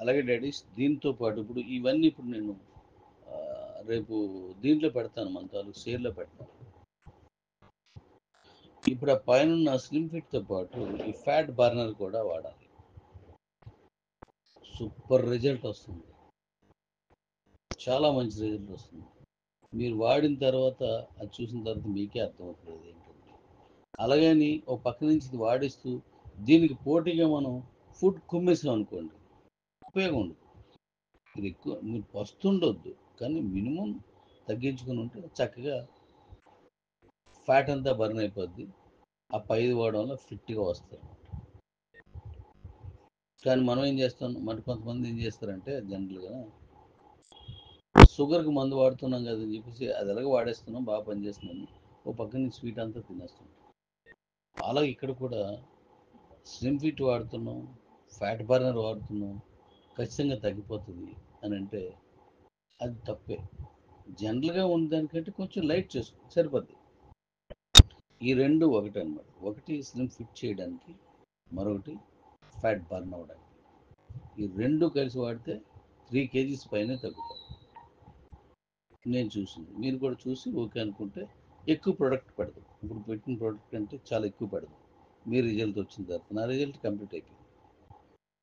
అలాగే డాడీస్ దీంతో పాటు ఇప్పుడు ఇవన్నీ ఇప్పుడు నేను రేపు దీంట్లో పెడతాను, మన తాలూకు షేర్లో పెడతాను. ఇప్పుడు ఆ పైన స్లిమ్ ఫిట్తో పాటు ఈ ఫ్యాట్ బర్నర్ కూడా వాడాలి. సూపర్ రిజల్ట్ వస్తుంది, చాలా మంచి రిజల్ట్ వస్తుంది. మీరు వాడిన తర్వాత అది చూసిన తర్వాత మీకే అర్థమవుతుంది ఏంటంటే. అలాగని ఒక పక్క నుంచి ఇది వాడిస్తూ దీనికి పోటీగా మనం ఫుడ్ కుమ్మేసాం అనుకోండి, ఉపయోగం ఉండదు. ఇది ఎక్కువ మీరు వస్తుండొద్దు, కానీ మినిమం తగ్గించుకుని ఉంటే చక్కగా ఫ్యాట్ అంతా బర్న్ అయిపోద్ది. ఆ పైది వాడడం వల్ల ఫిట్గా వస్తారు. కానీ మనం ఏం చేస్తాం, మరి కొంతమంది ఏం చేస్తారంటే జనరల్గా షుగర్కి మందు వాడుతున్నాం కదా అని చెప్పేసి అది ఎలాగ వాడేస్తున్నాం, బాగా పనిచేస్తుందని ఓ పక్కన స్వీట్ అంతా తినేస్తున్నాం. అలాగే ఇక్కడ కూడా స్లిమ్ ఫిట్ వాడుతున్నాం, ఫ్యాట్ బర్నర్ వాడుతున్నాం, ఖచ్చితంగా తగ్గిపోతుంది అని అంటే అది తప్పే. జనరల్గా ఉండదానికంటే కొంచెం లైట్ చేసుకో సరిపోద్ది. ఈ రెండు ఒకటి అనమాట. ఒకటి స్లిమ్ ఫిట్ చేయడానికి, మరొకటి ఫ్యాట్ బర్న్ అవ్వడానికి. ఈ రెండు కలిసి వాడితే 3 kgs పైనే తగ్గుతాయి. నేను చూసింది మీరు కూడా చూసి ఓకే అనుకుంటే ఎక్కువ ప్రోడక్ట్ పెడదాం. ఇప్పుడు పెట్టిన ప్రోడక్ట్ అంటే చాలా ఎక్కువ పెడదాం. మీ రిజల్ట్ వచ్చిన తర్వాత నా రిజల్ట్ కంప్లీట్ అయిపోయింది.